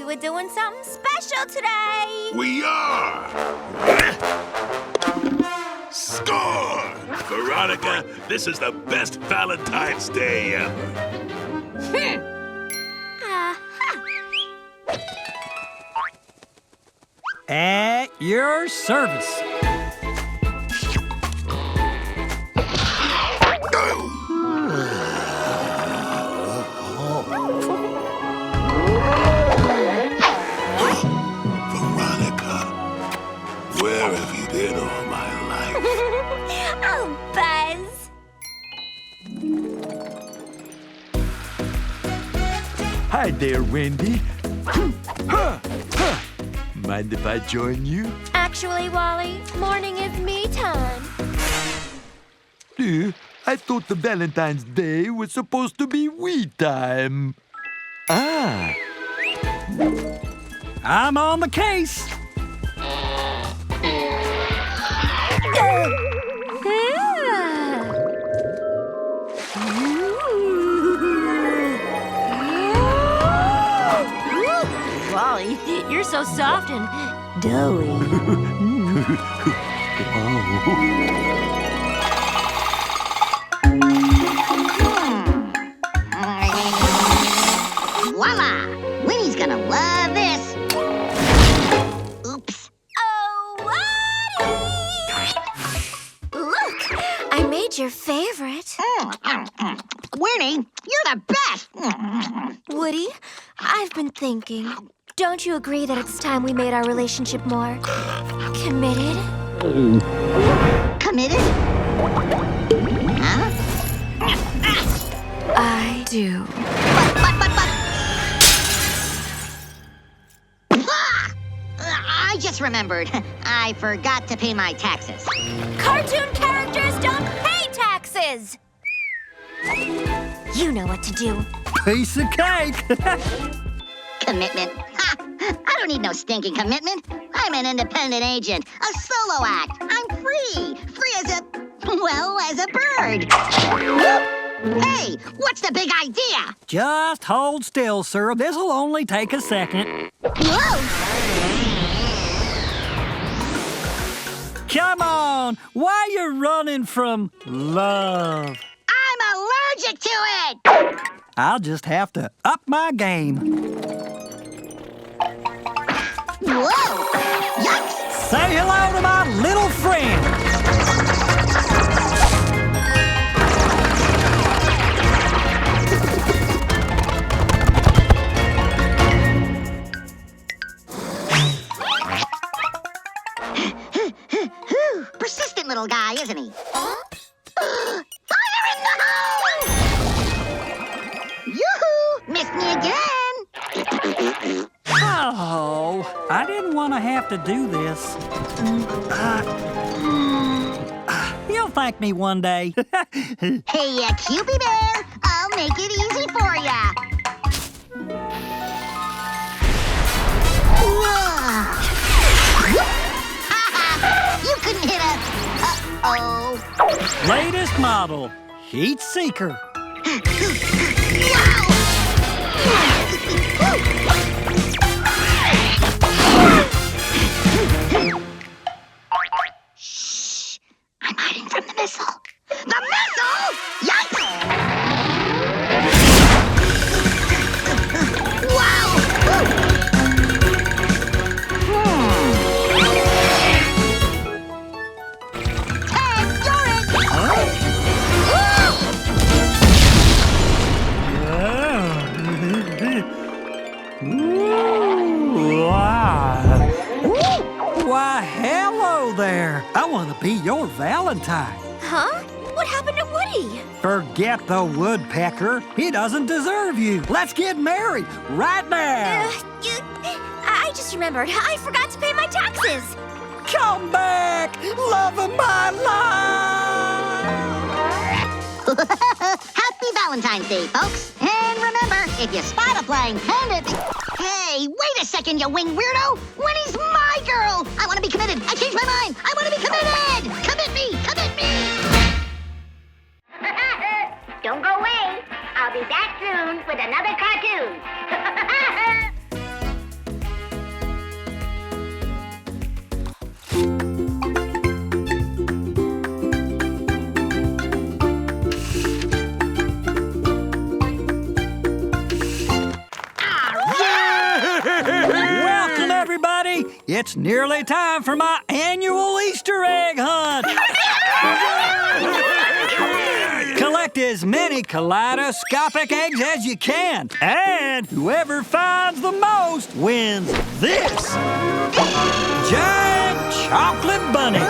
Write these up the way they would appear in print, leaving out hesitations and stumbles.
were doing something special today. We are! Score! Veronica, this is the best Valentine's Day ever. At your service. Veronica, where have you been all my life? Oh, Buzz. Hi there, Wendy. Mind if I join you? Actually, Wally, morning is me time. I thought the Valentine's Day was supposed to be we time. Ah. I'm on the case. Wally, you're so soft and doughy. Voila! Winnie's gonna love this. Oops. Oh, Woody! Look, I made your favorite. Winnie, you're the best. Woody, I've been thinking. Don't you agree that it's time we made our relationship more committed? Committed? Huh? I do. Ah! I just remembered. I forgot to pay my taxes. Cartoon characters don't pay taxes! You know what to do. Piece of cake. Commitment. Ha! I don't need no stinking commitment. I'm an independent agent, a solo act. I'm free. Free as a bird. Hey, what's the big idea? Just hold still, sir. This'll only take a second. Whoa! Come on. Why you running from love? I'm allergic to it! I'll just have to up my game. Whoa! Yikes! Say hello to my little friend. Persistent little guy, isn't he? Fire in the hole! Yoo-hoo! Missed me again! Oh, I didn't want to have to do this. You'll thank me one day. Hey, Cupid bear, I'll make it easy for ya. You couldn't hit a... Uh-oh. Latest model, heat seeker. Shh! I'm hiding from the missile. The missile! Yikes! Wow! Ted, you're it! Why, hello there. I want to be your Valentine. Huh? What happened to Woody? Forget the woodpecker. He doesn't deserve you. Let's get married right now. I just remembered. I forgot to pay my taxes. Come back, love of my life. Happy Valentine's Day, folks. And remember, if you spot a flying panda... Hey, wait a second, you wing weirdo. Winnie's my girl. I want to be committed. I changed my mind. I want to be committed. Commit me. Commit me. Don't go away. I'll be back soon with another cartoon. It's nearly time for my annual Easter egg hunt. Collect as many kaleidoscopic eggs as you can. And whoever finds the most wins this giant chocolate bunny.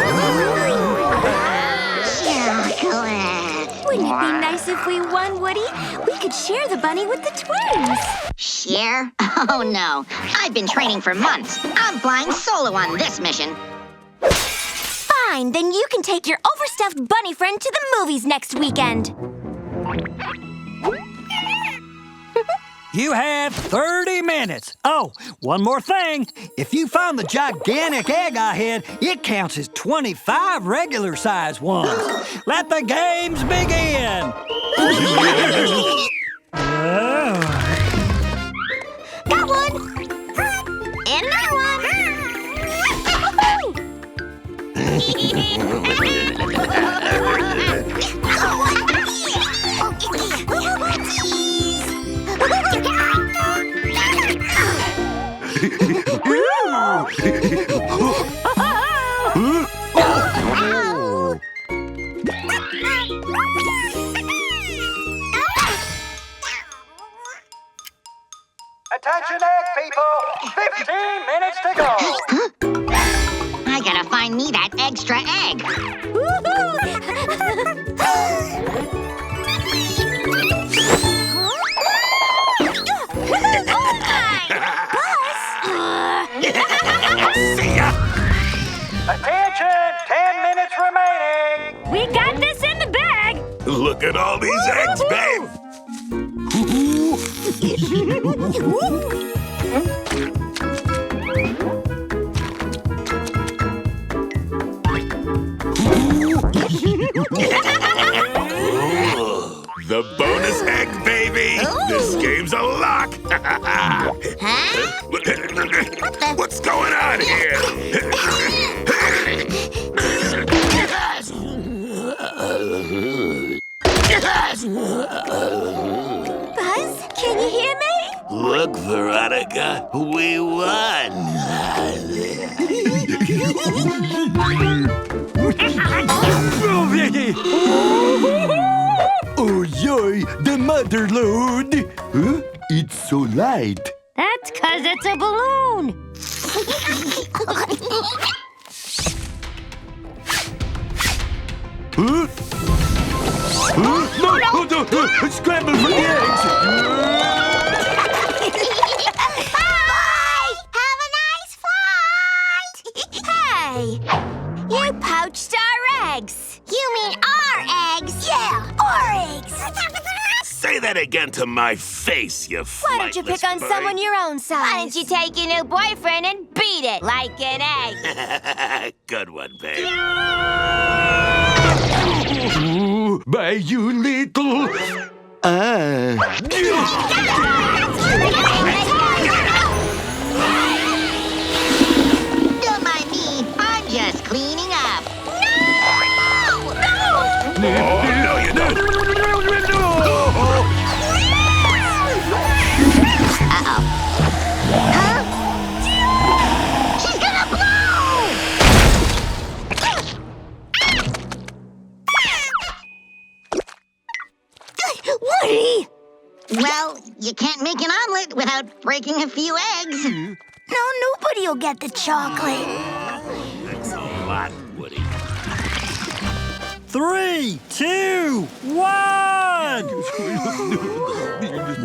Wouldn't it be nice if we won, Woody? We could share the bunny with the twins. Share? Oh, no. I've been training for months. I'm flying solo on this mission. Fine, then you can take your overstuffed bunny friend to the movies next weekend. You have 30 minutes. Oh, one more thing. If you find the gigantic egg I hid, it counts as 25 regular-sized ones. Let the games begin. Got one. And another one. Attention, egg people! 15 minutes to go! I gotta find me that extra egg. See ya! Attention! 10 minutes remaining! We got this in the bag. Look at all these eggs, babe! The bonus egg, baby! This game's a lock! What's going on here? Buzz, can you hear me? Look, Veronica, we won! Oh, yoy, the mother load. Huh? It's so light. That's 'cause it's a balloon. Huh? Huh? No, no, no, scramble for the eggs. Bye! Have a nice flight! Hey! You poached our eggs! You mean our eggs? Yeah, our eggs! Say that again to my face, you Why don't you pick on flightless someone bird. your own size? Why don't you take your new boyfriend and beat it like an egg? Good one, babe. Bye, you little... Don't mind me. I'm just cleaning up. Oh, no, you don't. Uh-oh. Huh? She's gonna blow! Woody! Well, you can't make an omelet without breaking a few eggs. No, nobody'll get the chocolate. Thanks a lot, Woody. 3, 2, 1!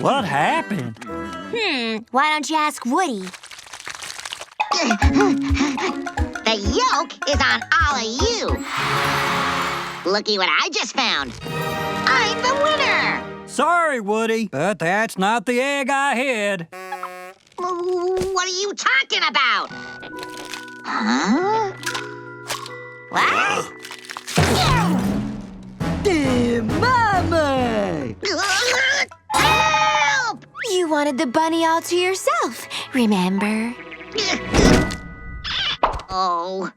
What happened? Why don't you ask Woody? The yolk is on all of you. Looky what I just found. I'm the winner. Sorry, Woody, but that's not the egg I hid. What are you talking about? Huh? What? Mama! Help! You wanted the bunny all to yourself, remember? Oh.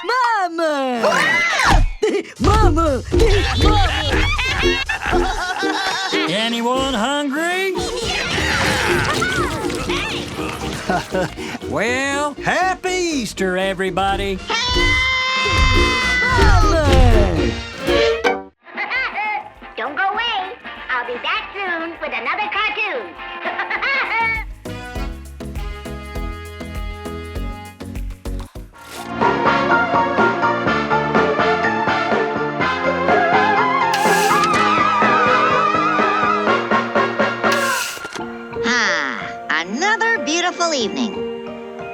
Mama! Mama! Anyone hungry? Well, happy Easter, everybody. Don't go away. I'll be back soon with another cartoon. Another beautiful evening.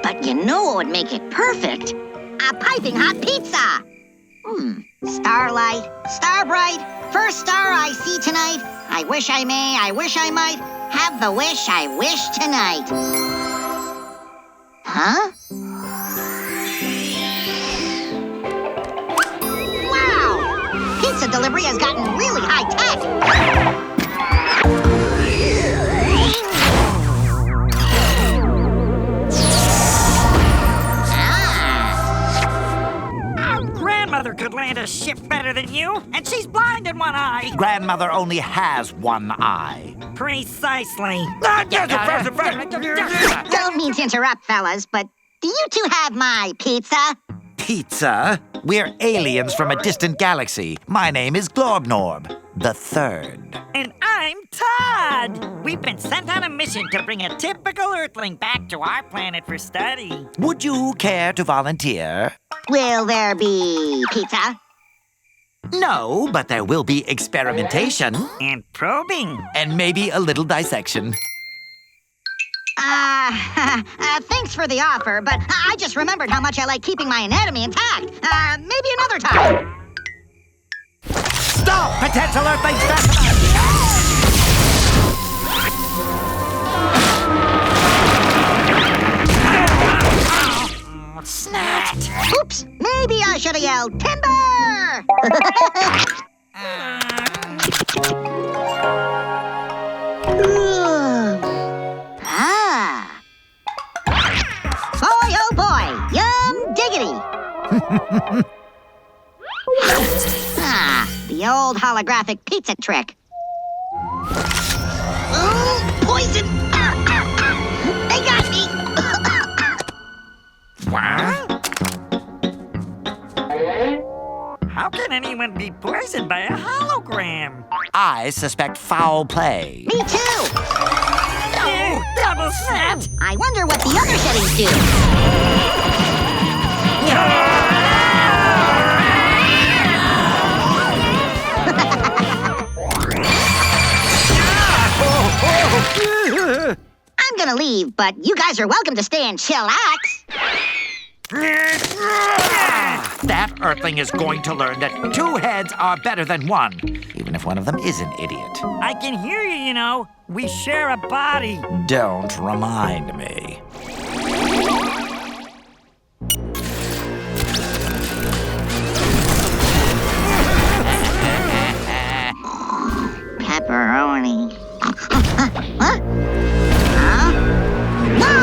But you know what would make it perfect? A piping hot pizza. Starlight, star bright, first star I see tonight. I wish I may, I wish I might have the wish I wish tonight. Huh? Wow! Pizza delivery has gotten really high tech. Grandmother could land a ship better than you, and she's blind in one eye. Grandmother only has one eye. Precisely. Don't mean to interrupt, fellas, but do you two have my pizza? Pizza? We're aliens from a distant galaxy. My name is Globnorb, the third. And I'm Todd. We've been sent on a mission to bring a typical Earthling back to our planet for study. Would you care to volunteer? Will there be pizza? No, but there will be experimentation. And probing. And maybe a little dissection. Thanks for the offer, but I just remembered how much I like keeping my anatomy intact. Maybe another time. Stop, potential Earthling specimen! Snapped. Oops, maybe I should have yelled timber! Boy, oh boy, yum diggity! The old holographic pizza trick. Ooh, poison! They got me! How can anyone be poisoned by a hologram? I suspect foul play. Me too! Oh, double snapped! I wonder what the other settings do. I'm gonna leave, but you guys are welcome to stay and chillax. That Earthling is going to learn that two heads are better than one, even if one of them is an idiot. I can hear you, you know. We share a body. Don't remind me. Pepperoni. Huh? Huh? No!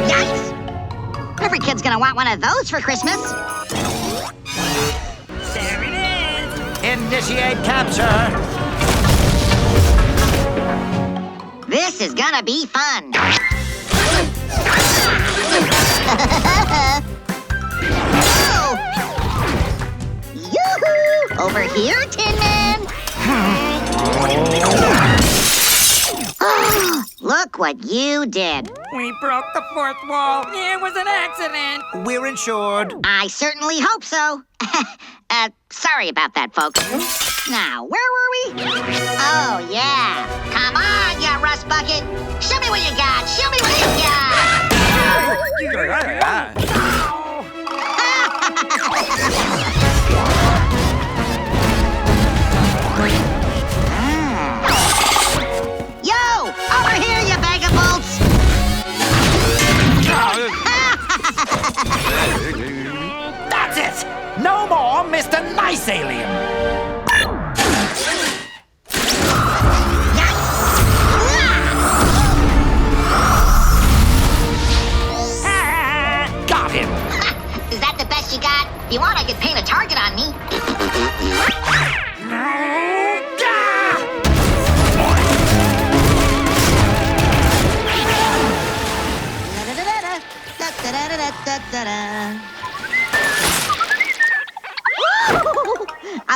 Yikes! Every kid's gonna want one of those for Christmas. There it is. Initiate capture. This is gonna be fun. Oh! Yoo-hoo! Over here, Tin Man! Look what you did. We broke the fourth wall. It was an accident. We're insured. I certainly hope so. Sorry about that, folks. Now, where were we? Oh, yeah. Come on, you rust bucket. Show me what you got. Show me what you got. Yo, over here, you bag of bolts. That's it! No more Mr. Nice Alien! Got him! Is that the best you got? If you want, I could paint a target on me.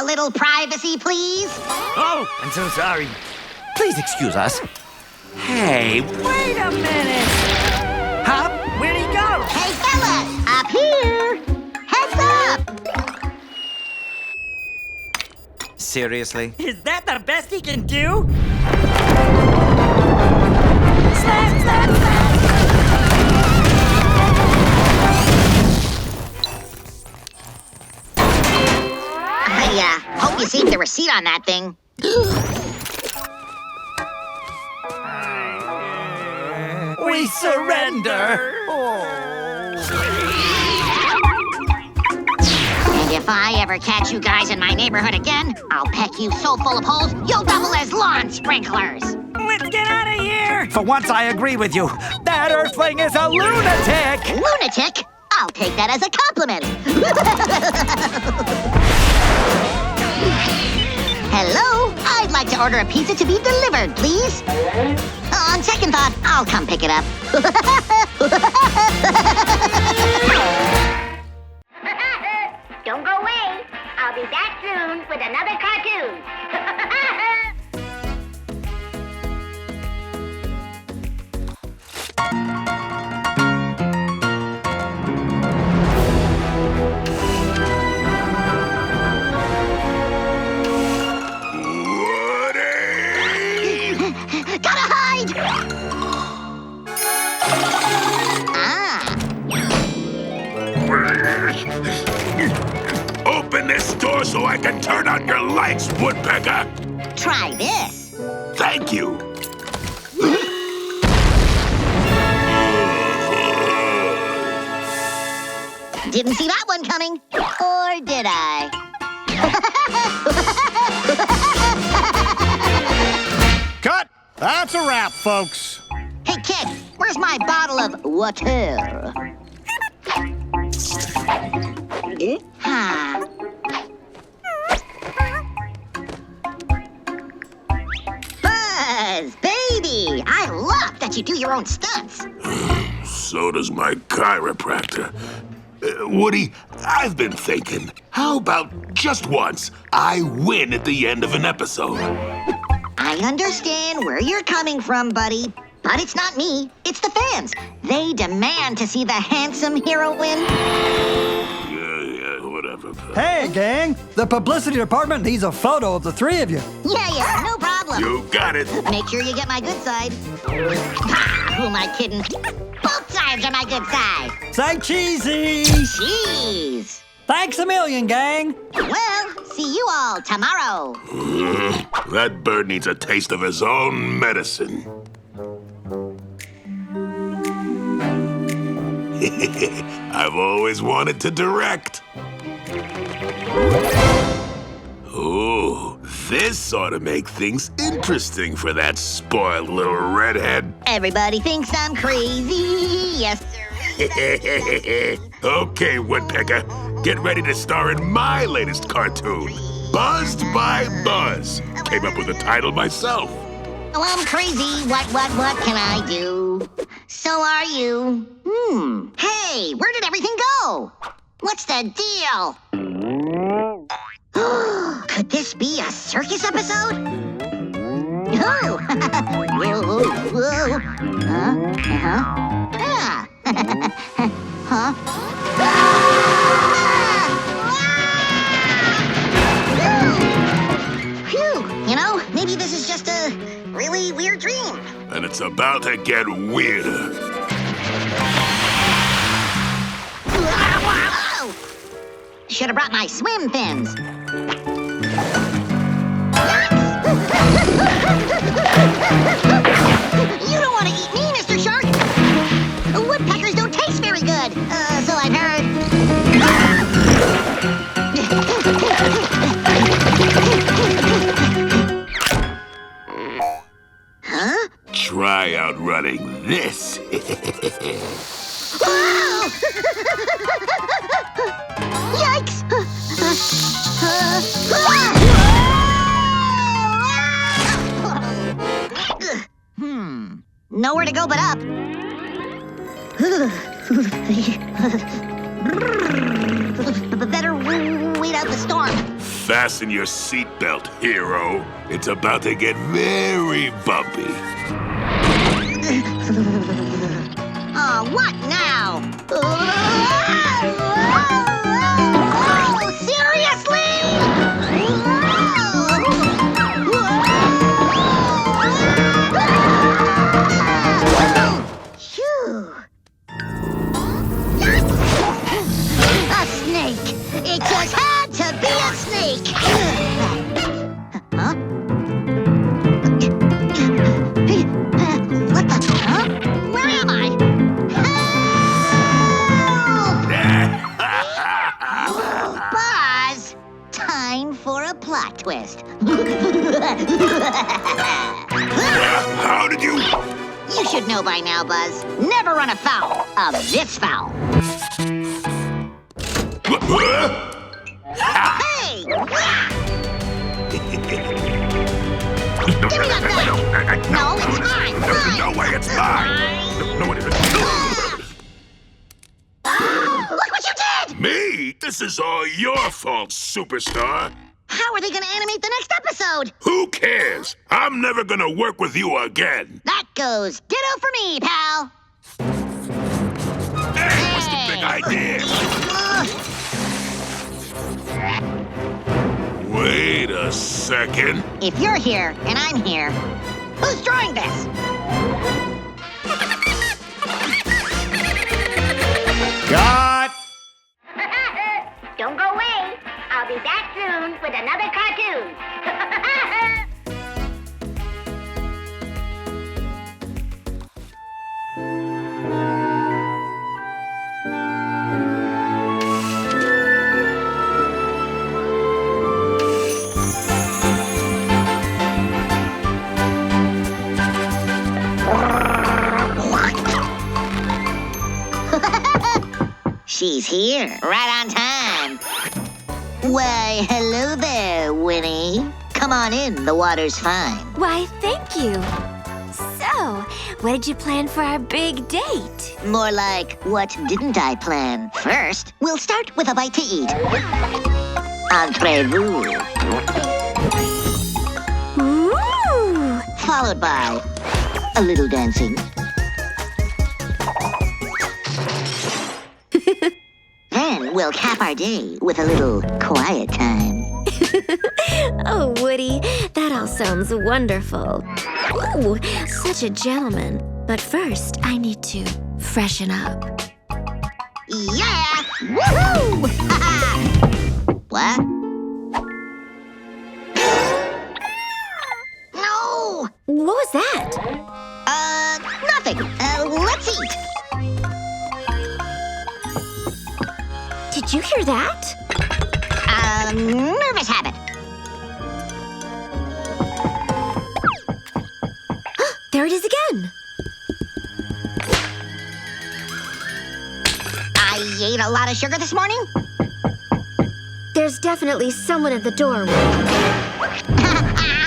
A little privacy, please. Oh, I'm so sorry. Please excuse us. Hey, Wait a minute! huh? Where'd he go? Hey, fellas, up here. Heads up. Seriously? Is that the best he can do? Snap, snap, snap! I hope you saved the receipt on that thing. We surrender. And if I ever catch you guys in my neighborhood again, I'll peck you so full of holes, you'll double as lawn sprinklers. Let's get out of here! For once, I agree with you. That Earthling is a lunatic. Lunatic? I'll take that as a compliment. Hello? I'd like to order a pizza to be delivered, please. On second thought, I'll come pick it up. Don't go away. I'll be back soon with another cartoon. Woody! Gotta hide! Ah, Open this door so I can turn on your lights, Woodpecker. try this. Thank you. Didn't see that one coming. Or did I? Cut! That's a wrap, folks. Hey, kid, where's my bottle of water? Huh. Buzz, baby, I love that you do your own stunts. So does my chiropractor. Woody, I've been thinking, how about just once I win at the end of an episode? I understand where you're coming from, buddy. But it's not me, it's the fans. They demand to see the handsome hero win. Yeah, whatever. Hey, gang, the publicity department needs a photo of the three of you. Yeah, no problem. You got it. Make sure you get my good side. Ah, who am I kidding? Both sides are my good side. Say cheesy. Jeez. Thanks a million, gang. Well, see you all tomorrow. That bird needs a taste of his own medicine. I've always wanted to direct. Ooh, this ought to make things interesting for that spoiled little redhead. Everybody thinks I'm crazy. Yes, sir. Okay, Woodpecker, get ready to star in my latest cartoon, Buzzed by Buzz. Came up with the title myself. Oh, I'm crazy. What can I do? So are you. Hey, where did everything go? What's the deal? Could this be a circus episode? Oh! Whoa. Ah. Huh? Phew, you know, maybe this is just a really weird dream. And it's about to get weirder. Should have brought my swim fins. You don't want to eat me, Mr. Shark. Woodpeckers don't taste very good, so I've heard. Huh? Try outrunning this. Yikes! Nowhere to go but up. Better wait out the storm. Fasten your seatbelt, hero. It's about to get very bumpy. Oh, what now? Seriously? Phew. A snake. It just had to be a snake. Huh? What the? Huh? Where am I? Help! Buzz, time for a plot twist. How did you... You should know by now, Buzz. Never run afoul of this fowl. Hey! Give me that back! No, it's mine! Mine! No way, it's mine! No, it isn't. Look what you did! Me? This is all your fault, superstar. How are they gonna animate the next episode? Who cares? I'm never gonna work with you again. That goes ditto for me, pal. Hey, what's the big idea? Wait a second. If you're here and I'm here, who's drawing this? Cut! Don't go away. I'll be back soon with another cartoon. She's here, right on time. Why, hello there, Winnie. Come on in, the water's fine. Why, thank you. So, what did you plan for our big date? More like, what didn't I plan? First, we'll start with a bite to eat. Entrez-vous. Ooh! Followed by a little dancing. Then we'll cap our day with a little quiet time. Oh, Woody, that all sounds wonderful. Ooh, such a gentleman. But first, I need to freshen up. Yeah! Woohoo! What? No! What was that? Nothing. Let's eat. Did you hear that? Nervous habit. There it is again. I ate a lot of sugar this morning. There's definitely someone at the door.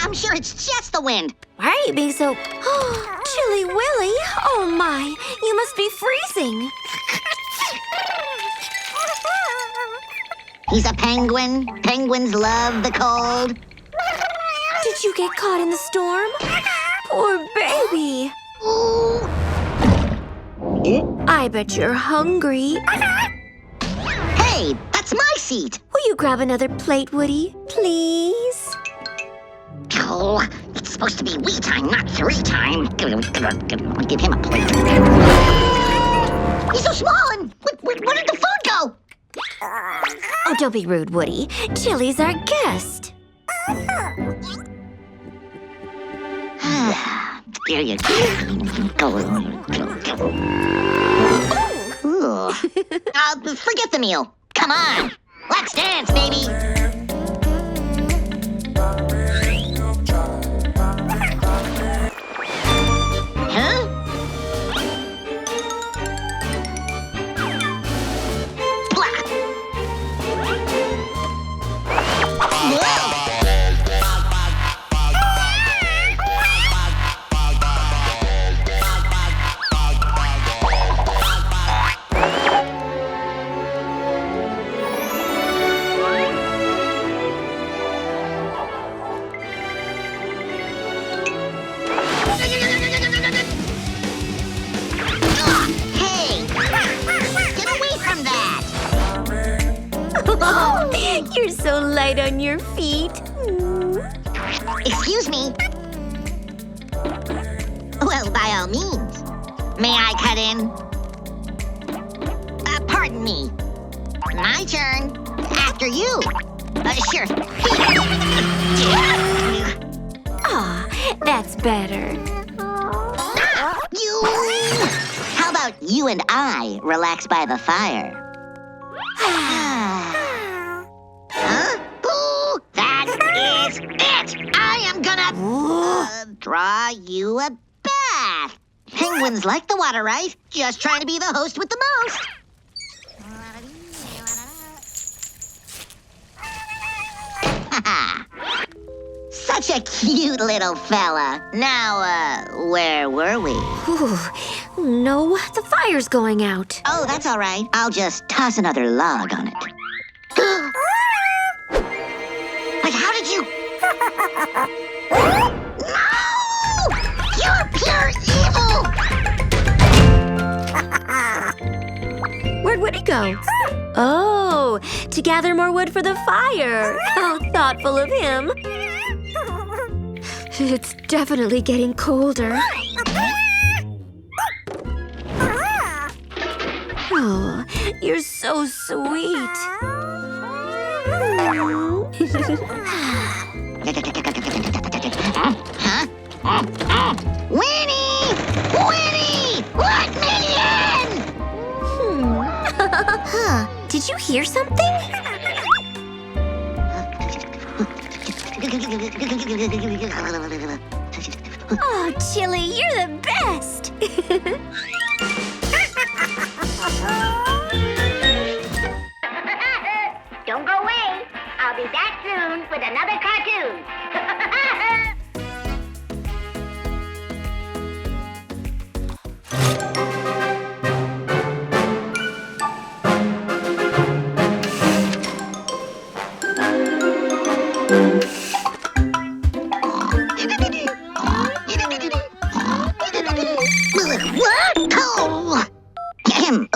I'm sure it's just the wind. Why are you being so... Chilly Willy? Oh my, you must be freezing. He's a penguin. Penguins love the cold. Did you get caught in the storm? Poor baby. Ooh. I bet you're hungry. Hey, that's my seat. Will you grab another plate, Woody? Please? Oh, it's supposed to be we time, not three time. I'll give him a plate. He's so small, and where did the food go? Oh, don't be rude, Woody. Chili's our guest. Here you go. Ooh. Forget the meal. Come on. Let's dance, baby. Huh? Blah. Whoa. You're so light on your feet. Excuse me. Well, by all means. May I cut in? Pardon me. My turn. After you. Sure. Ah, that's better. You! How about you and I relax by the fire? Huh? Ooh, that is it! I am gonna draw you a bath. Penguins like the water, right? Just trying to be the host with the most. Such a cute little fella. Now, where were we? Ooh, no, the fire's going out. Oh, that's all right. I'll just toss another log on it. But how did you... No! You're pure evil! Where'd Woody go? Oh, to gather more wood for the fire. How thoughtful of him. It's definitely getting colder. Oh, you're so sweet. Winnie! Winnie! Let me in! Huh, did you hear something? Oh, Chili, you're the best! Don't go away. I'll be back soon with another cartoon.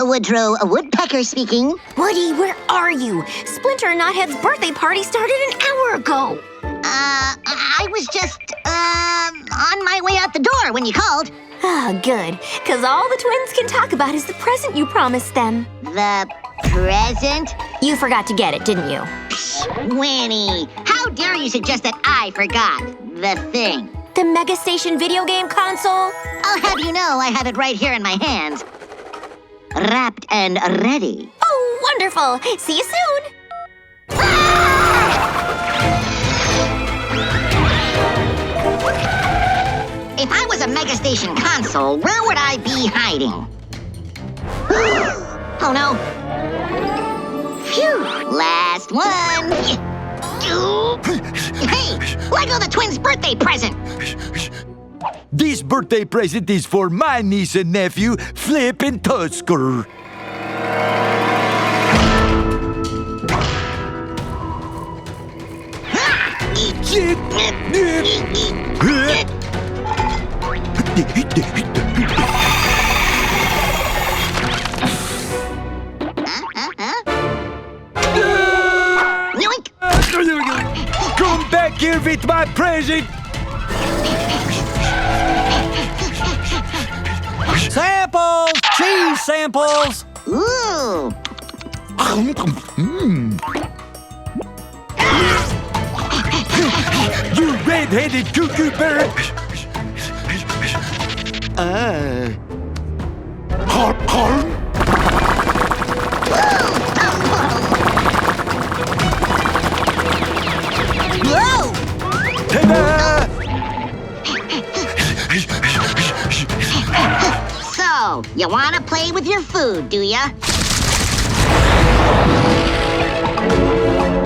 Woodrow Woodpecker speaking. Woody, where are you? Splinter and Knothead's birthday party started an hour ago. I was just, on my way out the door when you called. Ah, good. Because all the twins can talk about is the present you promised them. The present? You forgot to get it, didn't you? Psh, Winnie, how dare you suggest that I forgot the thing? The Mega Station video game console? I'll have you know I have it right here in my hands. Wrapped and ready. Oh, wonderful. See you soon. If I was a Mega Station console, where would I be hiding? Oh no. Phew. Last one. Hey, let go of the twins' birthday present. This birthday present is for my niece and nephew, Flip and Tusker. Come back here with my present. Samples! Cheese samples! Ooh. You red-headed cuckoo bird! Whoa! Ta-da! So, you want to play with your food, do ya?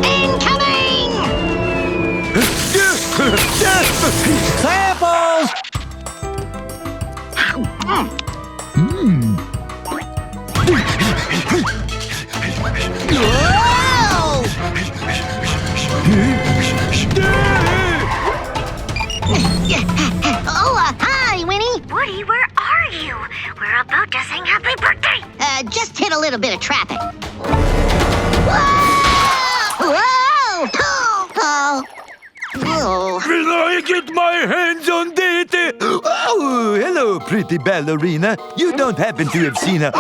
Incoming! Samples! Oh, hi, Winnie. Woody, where are you? We're about to sing happy birthday. Just hit a little bit of traffic. Whoa! Whoa! I get my hands on that? Oh, hello, pretty ballerina. You don't happen to have seen a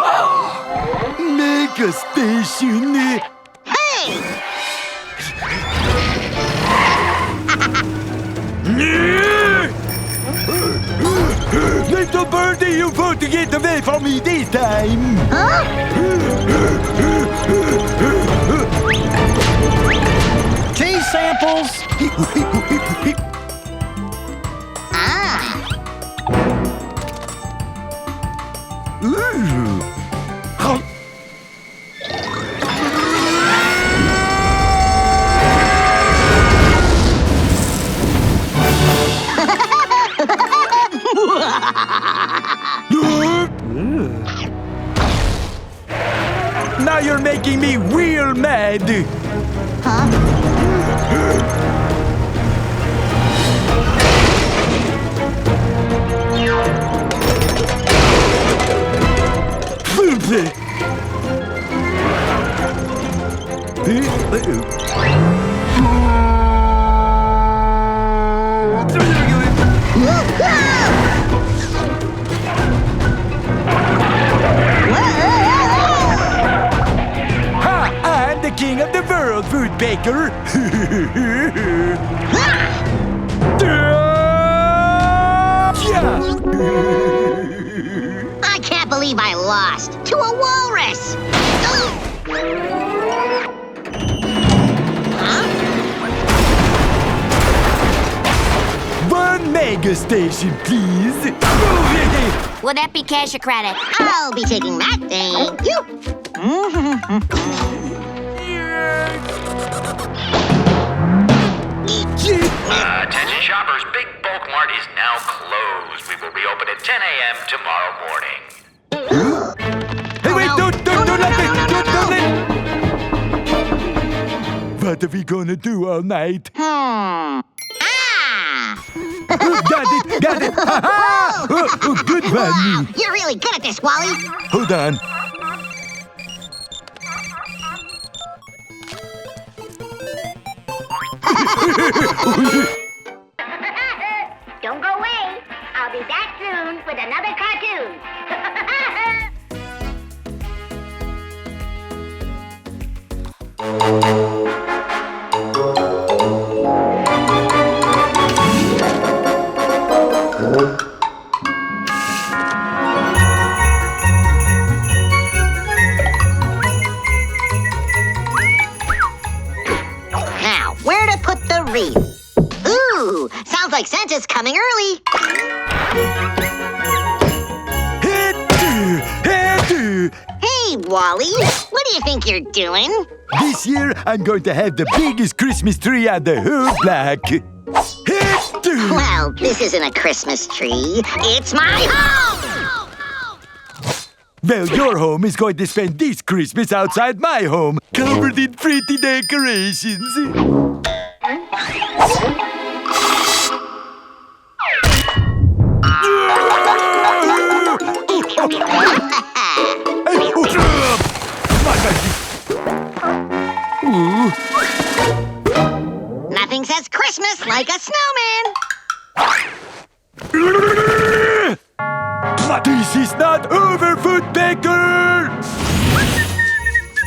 mega station? Hey! Little birdie, you want to get away from me this time? Huh? Cheese samples. Ah. Ooh. Now you're making me real mad. Huh? Ha! I'm the king of the world, Woodpecker. I can't believe I lost to a walrus. One mega station, please. Will that be cash or credit? I'll be taking that, thank you. Attention shoppers, Big Bulk Mart is now closed. We will reopen at 10 a.m. tomorrow morning. Hey, wait, don't let. What are we gonna do all night? Ah! Got it! Ha-ha! Oh, good Wow, one. you're really good at this, Wally. Hold on. Don't go away. I'll be back soon with another cartoon. Now, where to put the wreath? Ooh, sounds like Santa's coming early. Hey, Wally, what do you think you're doing? This year, I'm going to have the biggest Christmas tree on the whole block. Well, this isn't a Christmas tree. It's my home! Well, your home is going to spend this Christmas outside my home, covered in pretty decorations. Nothing says Christmas like a snowman. This is not over, Woodpecker!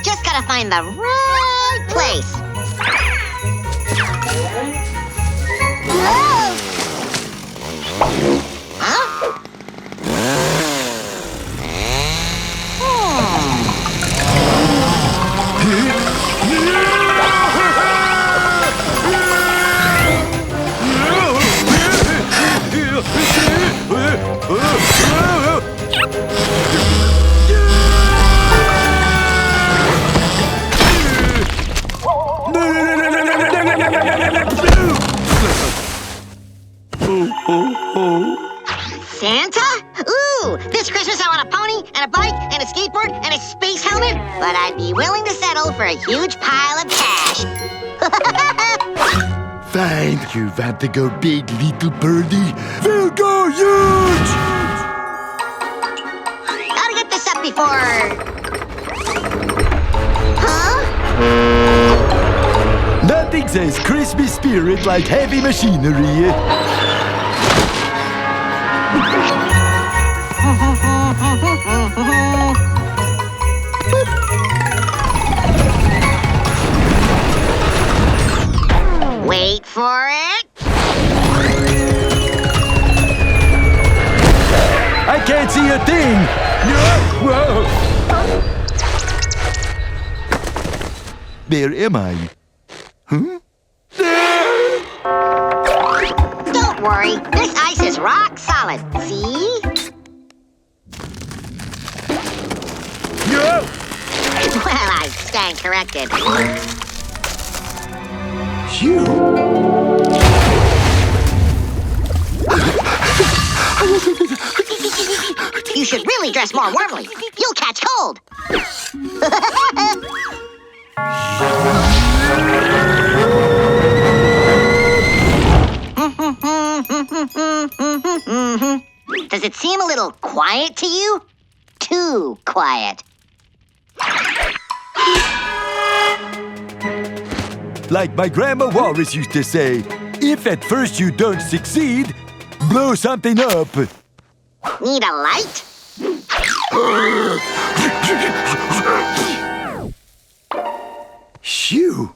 Just gotta find the right place. Whoa! Huh? Santa? Ooh, this Christmas I want a pony and a bike and a skateboard and a space helmet, but I'd be willing to settle for a huge pile of cash. Fine, you want to go big, little birdie? We'll go huge! Gotta get this up before... Huh? Nothing Nothing says Christmas spirit like heavy machinery. Wait for it. I can't see a thing. Whoa. Where am I? Huh? Don't worry, this ice is rock solid. See? No. Well, I stand corrected. Phew. You should really dress more warmly. You'll catch cold. Does it seem a little quiet to you? Too quiet. Like my grandma Walrus used to say, if at first you don't succeed, blow something up. Need a light? Shoo.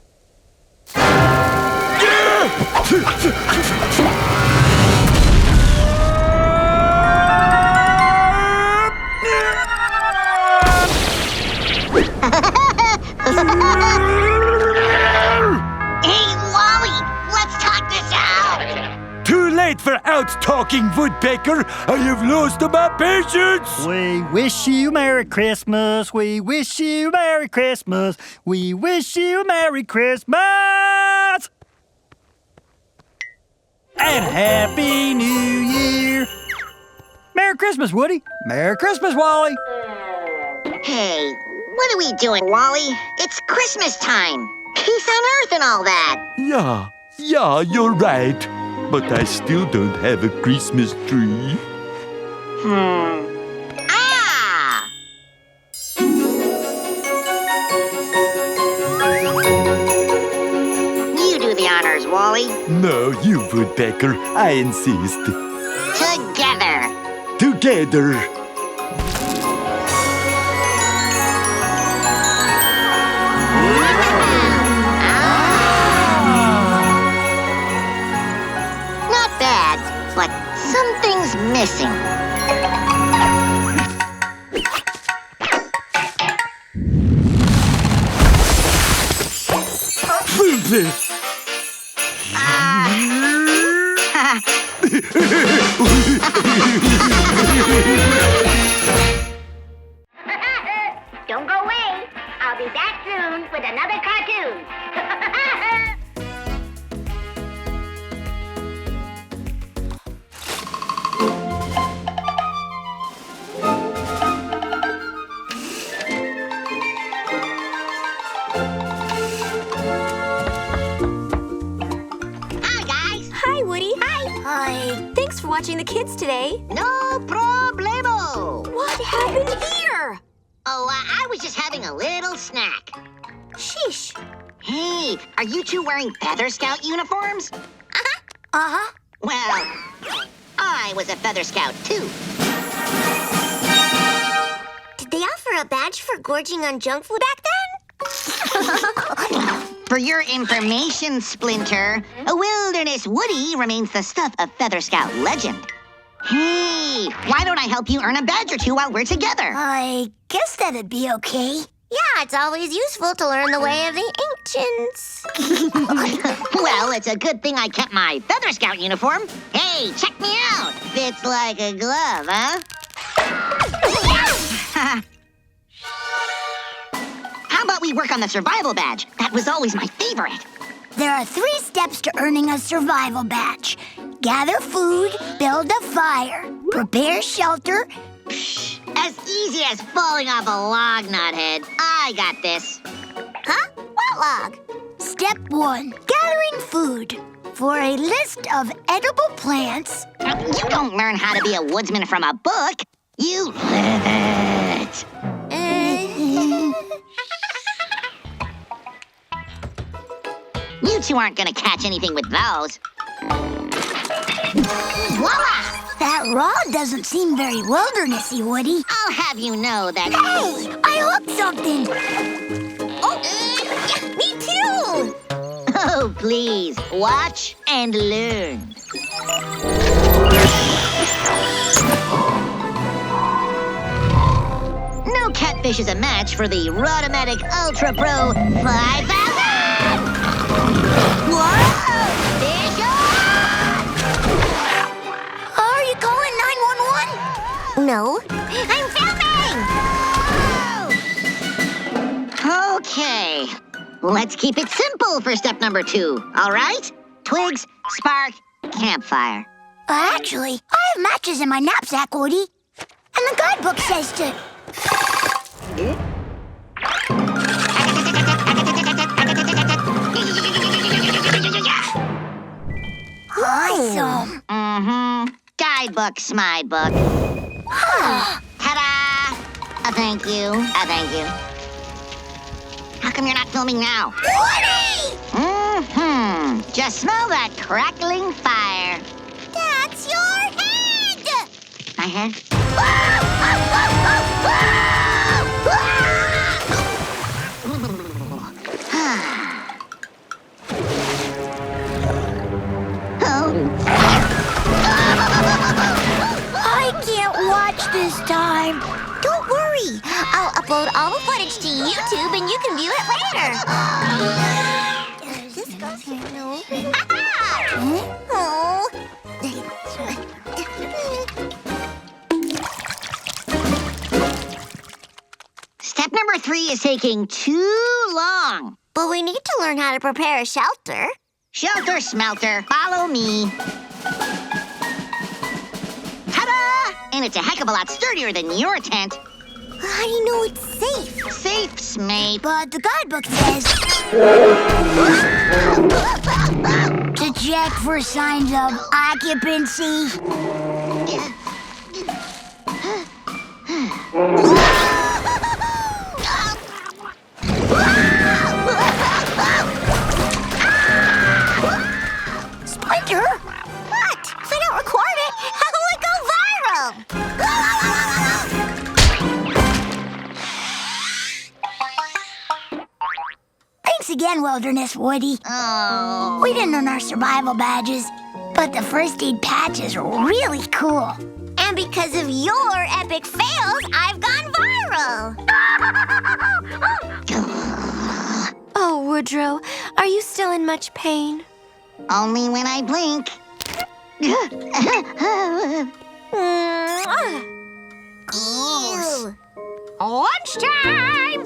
Hey, Wally, let's talk this out. Too late for out-talking, Woodpecker. I have lost my patience. We wish you Merry Christmas. We wish you Merry Christmas. We wish you Merry Christmas. And Happy New Year. Merry Christmas, Woody. Merry Christmas, Wally. Hey, what are we doing, Wally? It's Christmas time. Peace on Earth and all that. Yeah, you're right. But I still don't have a Christmas tree. Ah! You do the honors, Wally. No, you, Woodpecker. I insist. Together. Together. Not bad, but something's missing. Don't go away. I'll be back soon with another cartoon. Hi, guys. Hi, Woody. Hi. Thanks for watching the kids today. No problemo. What happened here? Oh, I was just having a little snack. Sheesh. Hey, are you two wearing Feather Scout uniforms? Uh-huh. Well, I was a Feather Scout, too. Did they offer a badge for gorging on junk food back then? For your information, Splinter, a wilderness Woody remains the stuff of Feather Scout legend. Hey, why don't I help you earn a badge or two while we're together? I guess that'd be okay. Yeah, it's always useful to learn the way of the ancients. Well, it's a good thing I kept my Feather Scout uniform. Hey, check me out. Fits like a glove, huh? How about we work on the survival badge? That was always my favorite. There are 3 steps to earning a survival badge. Gather food, build a fire, prepare shelter. As easy as falling off a log, Knothead. I got this. Huh? What log? Step 1, gathering food. For a list of edible plants. You don't learn how to be a woodsman from a book. You live it. You bet you aren't gonna catch anything with those. Voila! That rod doesn't seem very wildernessy, Woody. I'll have you know that... Hey, I hooked something. Oh, me too! Oh, please, watch and learn. No catfish is a match for the Rodomatic Ultra Pro 5000! Whoa! Fish on! Are you calling 911? No, I'm filming! Okay, let's keep it simple for step number 2, all right? Twigs, spark, campfire. Actually, I have matches in my knapsack, Woody. And the guidebook says to... Awesome. Guidebook, Smidebook. Ta-da! A thank you. A thank you. How come you're not filming now? Woody! Just smell that crackling fire. That's your head! My head? I can't watch this time. Don't worry. I'll upload all the footage to YouTube and you can view it later. This goes here. No. Oh. Step number 3 is taking too long. But we need to learn how to prepare a shelter. Shelter Smelter, follow me. Ta-da! And it's a heck of a lot sturdier than your tent. How do you know it's safe? Safe, mate. But the guidebook says... to check for signs of occupancy. Splinter? What? If I don't record it, how will it go viral? Thanks again, Wilderness Woody. Oh. We didn't earn our survival badges, but the first aid patch is really cool. And because of your epic fails, I've gone viral. Oh, Woodrow, are you still in much pain? Only when I blink. Ew. Lunchtime!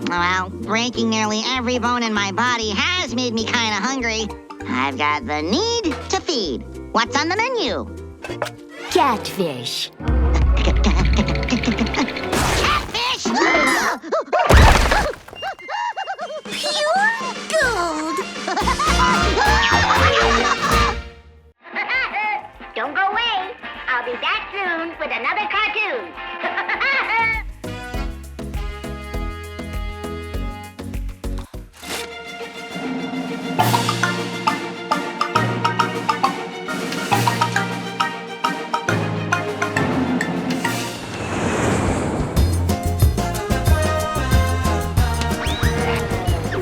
Well, breaking nearly every bone in my body has made me kind of hungry. I've got the need to feed. What's on the menu? Catfish. Catfish! Pure gold. Don't go away. I'll be back soon with another cartoon.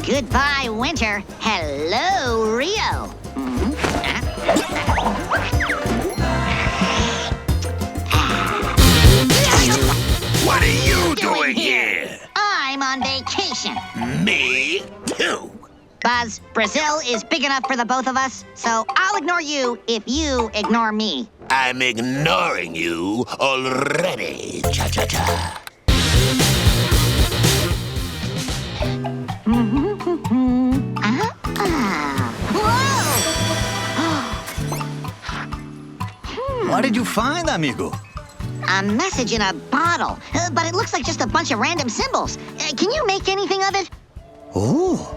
Goodbye, winter. Hello, Rio. What are you doing here? I'm on vacation. Me too. Buzz, Brazil is big enough for the both of us, so I'll ignore you if you ignore me. I'm ignoring you already. Cha-cha-cha. What did you find, amigo? A message in a bottle, but it looks like just a bunch of random symbols. Can you make anything of it? Oh.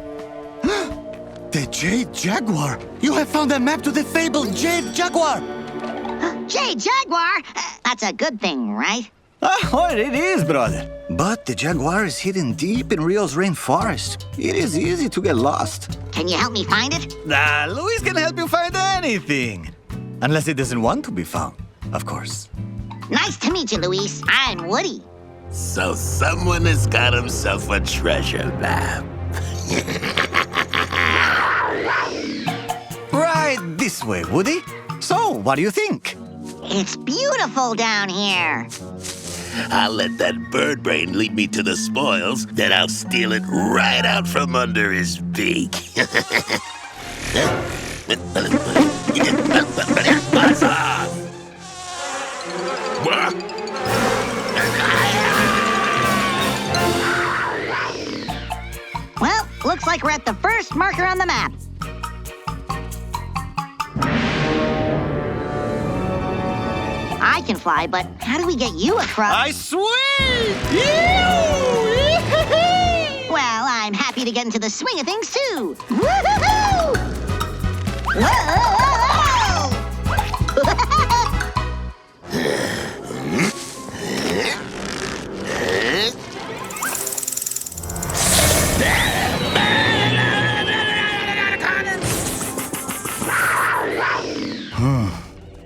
The Jade Jaguar. You have found a map to the fabled Jade Jaguar. Jade Jaguar? That's a good thing, right? What it is, brother. But the jaguar is hidden deep in Rio's rainforest. It is easy to get lost. Can you help me find it? Nah, Luis can help you find anything. Unless it doesn't want to be found, of course. Nice to meet you, Luis. I'm Woody. So someone has got himself a treasure map. Right this way, Woody. So, what do you think? It's beautiful down here. I'll let that bird brain lead me to the spoils, then I'll steal it right out from under his beak. Buzz off! What? Well, looks like we're at the first marker on the map. I can fly, but how do we get you across? I swing! Well, I'm happy to get into the swing of things, too. Woo-hoo-hoo! Whoa!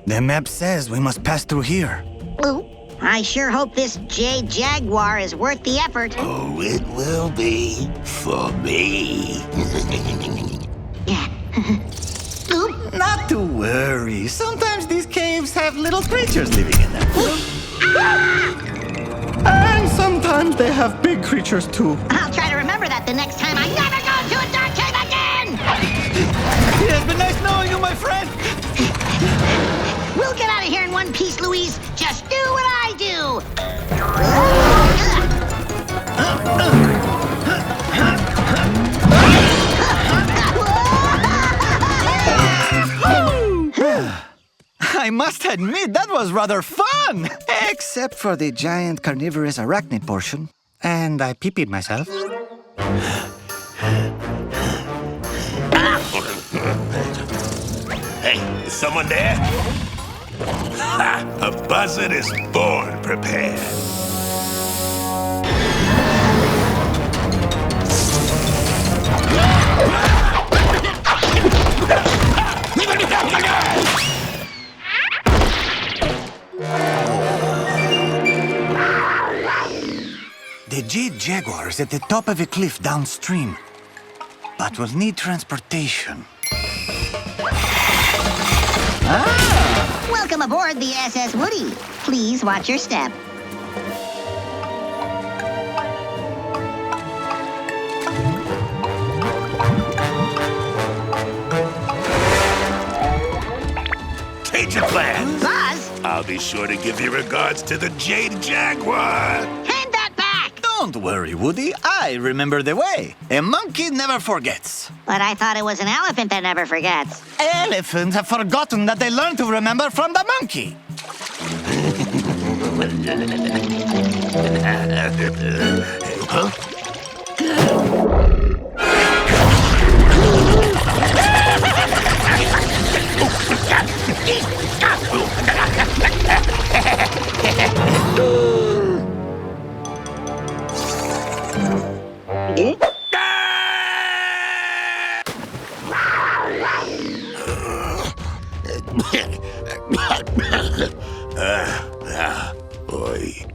The map says we must pass through here. Ooh, I sure hope this Jade Jaguar is worth the effort. Oh, it will be for me. Not to worry. Sometimes these caves have little creatures living in them. And sometimes they have big creatures too. I'll try to remember that the next time I never go to a dark cave again! It has been nice knowing you, my friend. We'll get out of here in one piece, Louise. Just do what I do. I must admit, that was rather fun. Except for the giant carnivorous arachnid portion. And I pee-peed myself. Hey, is someone there? Ha! A buzzard is born prepared. The Jade Jaguar is at the top of a cliff downstream, but will need transportation. Welcome aboard the SS Woody. Please watch your step. Change your plans. Buzz, I'll be sure to give your regards to the Jade Jaguar. hand that back. Don't worry, Woody. I remember the way. A monkey never forgets. But I thought it was an elephant that never forgets. Elephants have forgotten that they learned to remember from the monkey. Huh? Boy.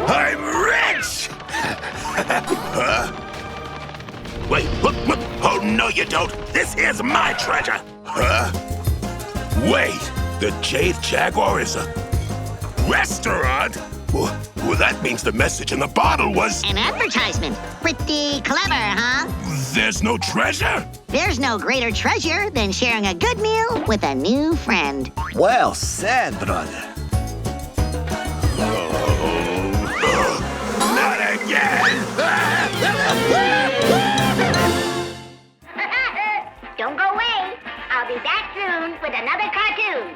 I'm rich! Huh? Wait, look. Oh, no, you don't. This is my treasure. Huh? Wait, the Jade Jaguar is a restaurant? Well, that means the message in the bottle was... An advertisement. Pretty clever, huh? There's no treasure? There's no greater treasure than sharing a good meal with a new friend. Well said, brother. Not again! Don't go away. I'll be back soon with another cartoon.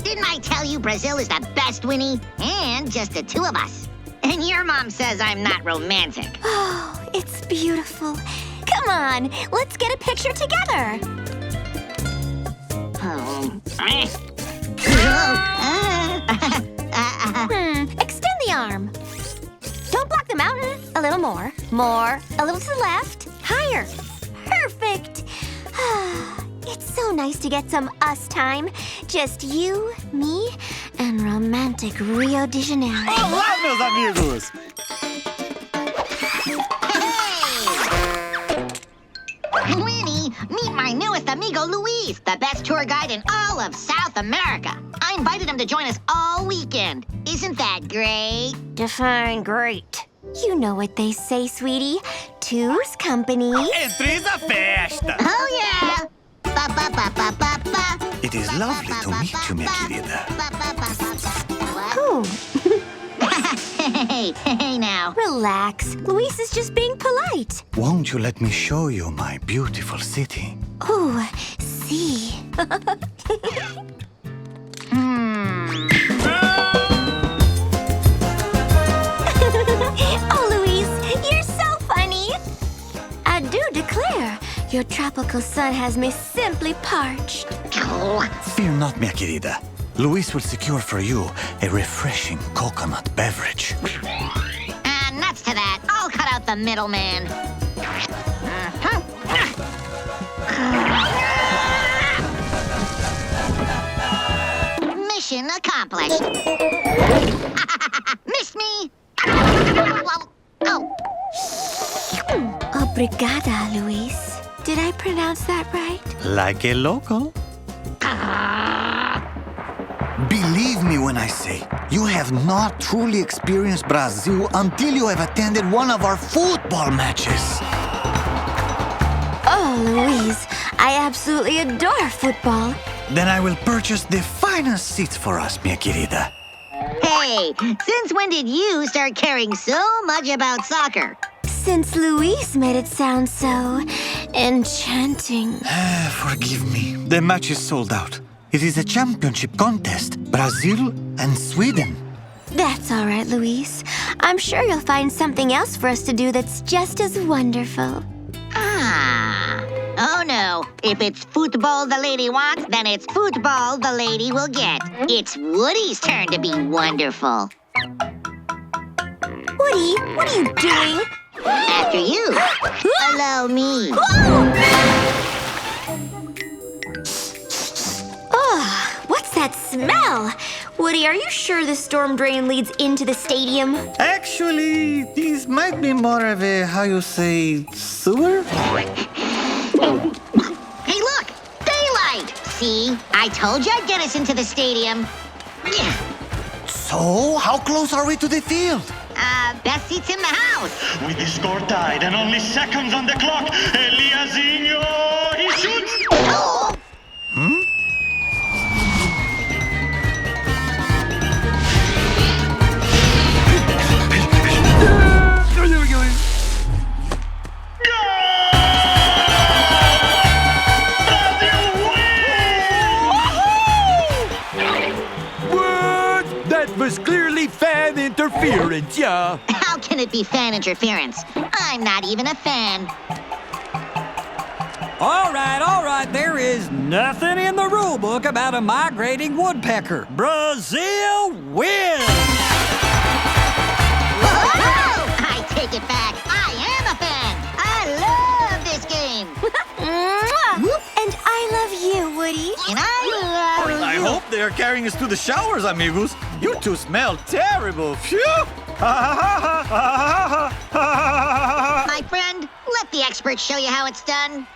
Didn't I tell you Brazil is the best, Winnie? And just the two of us. And your mom says I'm not romantic. Oh, it's beautiful. Come on, let's get a picture together. Extend the arm. Don't block the mountain. A little more. More. A little to the left. Higher. Perfect. It's so nice to get some us time. Just you, me, and romantic Rio de Janeiro. Olá, meus amigos! Hey! Winnie, meet my newest amigo, Luis, the best tour guide in all of South America. I invited him to join us all weekend. Isn't that great? Define great. You know what they say, sweetie. Two's company. And three's a festa! Oh, yeah! Ba-ba-ba-ba-ba-ba. It is lovely to meet you, minha querida. Ooh. Hey now. Relax. Luis is just being polite. Won't you let me show you my beautiful city? Ooh, see. Oh, Luis, you're so funny. I do declare, your tropical sun has me simply parched. Fear not, minha querida. Luis will secure for you a refreshing coconut beverage. Nuts to that. I'll cut out the middleman. Mission accomplished. Missed me. Oh. Obrigada, Luis. Did I pronounce that right? Like a local. Believe me when I say, you have not truly experienced Brazil until you have attended one of our football matches. Oh, Luis, I absolutely adore football. Then I will purchase the finest seats for us, minha querida. Hey, since when did you start caring so much about soccer? Since Luis made it sound so enchanting. Forgive me. The match is sold out. It is a championship contest. Brazil and Sweden. That's all right, Luis. I'm sure you'll find something else for us to do that's just as wonderful. Oh no. If it's football the lady wants, then it's football the lady will get. It's Woody's turn to be wonderful. Woody, what are you doing? After you. Allow me. Oh, what's that smell? Woody, are you sure the storm drain leads into the stadium? Actually, this might be more of a, how you say, sewer? Hey, look! Daylight! See? I told you I'd get us into the stadium. So, how close are we to the field? Best seats in the house. With the score tied and only seconds on the clock, Eliasinho, he shoots! Oh! That was clearly fan interference, yeah. How can it be fan interference? I'm not even a fan. All right. There is nothing in the rule book about a migrating woodpecker. Brazil wins! Whoa! I take it back. I am a fan. I love this game. And I love you, Woody. And I love I hope they are carrying us to the showers, amigos. You two smell terrible. Phew! My friend, let the experts show you how it's done.